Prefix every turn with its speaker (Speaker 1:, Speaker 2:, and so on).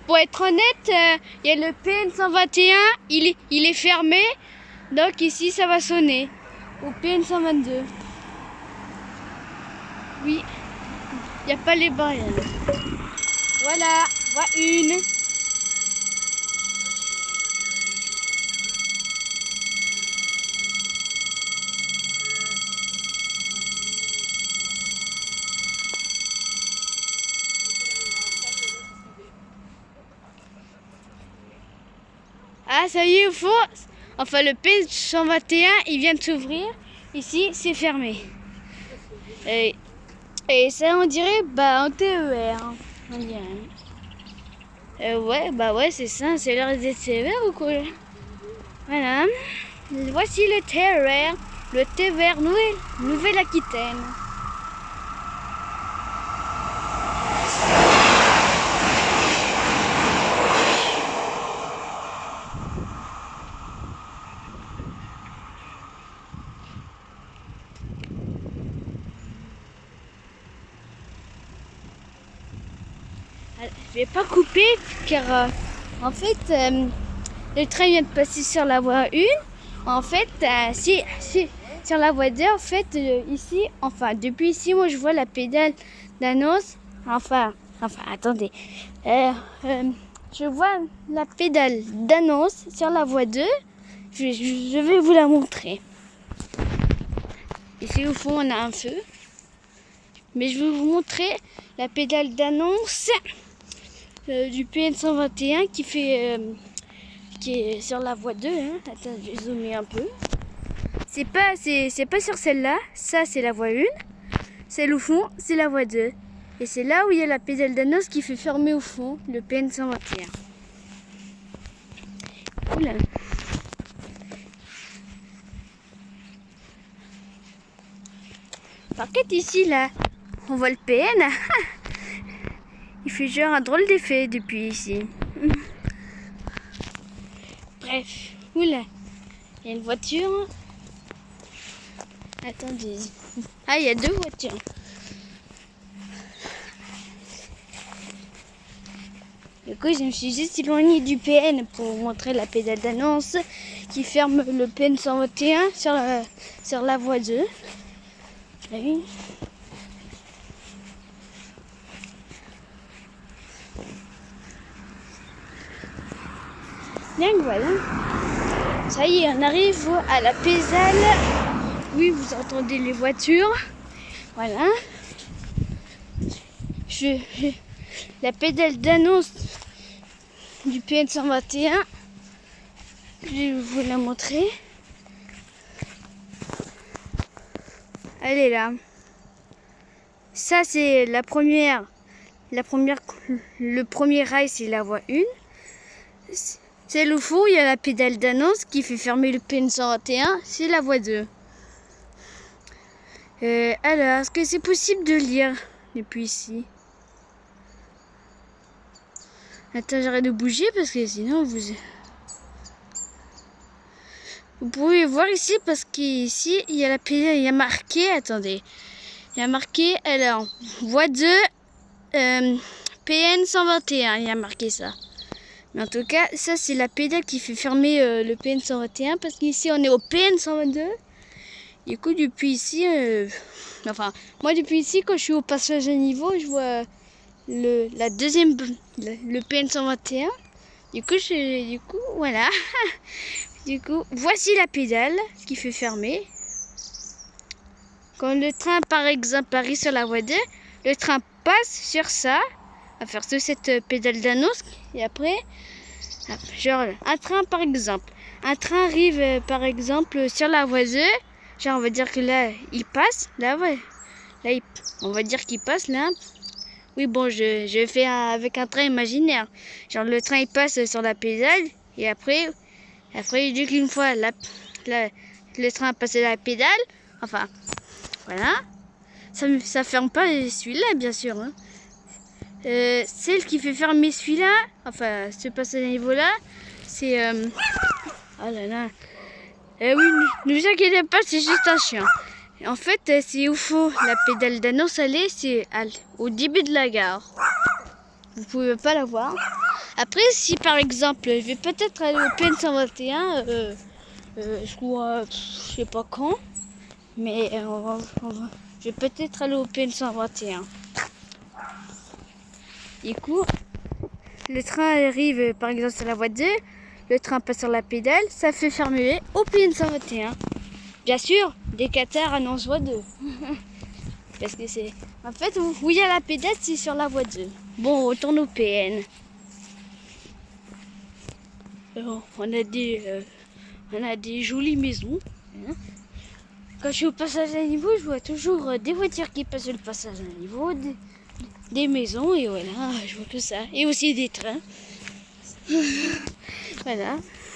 Speaker 1: Pour être honnête, il y a le PN121, il est fermé, donc ici ça va sonner. Au PN122. Oui, il n'y a pas les barrières. Voilà, voie 1. Ah, ça y est, il faut. Enfin, le P121, il vient de s'ouvrir. Ici, c'est fermé. Et ça, on dirait, en TER. On dirait. Ouais, c'est ça. C'est l'heure des TER ou quoi? Voilà. Voici le TER. Le TER Nouvelle-Aquitaine. Je vais pas couper car en fait le train vient de passer sur la voie 1. En fait, si sur la voie 2, en fait ici, enfin depuis ici, moi je vois la pédale d'annonce. Enfin attendez, je vois la pédale d'annonce sur la voie 2. Je vais vous la montrer. Ici au fond on a un feu, mais je vais vous montrer la pédale d'annonce du PN121 qui est sur la voie 2. Attends, je vais zoomer un peu. C'est pas sur celle-là. Ça, c'est la voie 1. Celle au fond, c'est la voie 2. Et c'est là où il y a la pédale d'annonce qui fait fermer au fond le PN121. Oula. Par contre, ici, là, on voit le PN. Il fait genre un drôle d'effet depuis ici. Bref, oula, il y a une voiture. Attendez. Ah, il y a deux voitures. Du coup, je me suis juste éloignée du PN pour vous montrer la pédale d'annonce qui ferme le PN121 sur la voie 2. Oui. Donc voilà. Ça y est, on arrive à la pédale. Oui, vous entendez les voitures. Voilà. La pédale d'annonce du PN121. Je vais vous la montrer. Elle est là. Ça, c'est la première. Le premier rail, c'est la voie 1. C'est le fond, il y a la pédale d'annonce qui fait fermer le PN121, c'est la voie 2. Alors, est-ce que c'est possible de lire depuis ici? Attends, j'arrête de bouger parce que sinon vous pouvez voir ici parce qu'ici, il y a la pédale, il y a marqué, attendez, il y a marqué, alors, voie 2, PN121, il y a marqué ça. Mais en tout cas, ça c'est la pédale qui fait fermer le PN121 parce qu'ici on est au PN122. Du coup, depuis ici, moi depuis ici, quand je suis au passage à niveau, je vois le PN121. Du coup, voilà. Du coup, voici la pédale qui fait fermer. Quand le train, par exemple, arrive sur la voie 2, le train passe sur ça, à faire sur cette pédale d'annonce, et après, genre un train par exemple. Un train arrive par exemple sur la voie 2, genre on va dire que là, il passe, là ouais. Là, on va dire qu'il passe là. Oui bon, je fais avec un train imaginaire. Genre le train il passe sur la pédale, et après dès qu'une fois le train a passé la pédale, enfin, voilà. Ça ferme pas celui-là, bien sûr. Celle qui fait fermer celui-là, enfin, ce passage à niveau-là, c'est... Oh là là. Oui, ne vous inquiétez pas, c'est juste un chien. En fait, c'est où faut la pédale d'annonce aller, c'est au début de la gare. vous pouvez pas la voir. Après, si par exemple, je vais peut-être aller au PN 121, je sais pas quand, mais je vais peut-être aller au PN 121. Du coup, le train arrive par exemple sur la voie 2, le train passe sur la pédale, ça fait fermer au PN 121. Bien sûr, des Qatar annoncent voie 2. Parce que c'est... En fait, où il y a la pédale, c'est sur la voie 2. Bon, on retourne au PN. Alors, on a des jolies maisons. Hein. Quand je suis au passage à niveau, je vois toujours des voitures qui passent le passage à niveau, des maisons, et voilà, je vois que ça. Et aussi des trains. Voilà.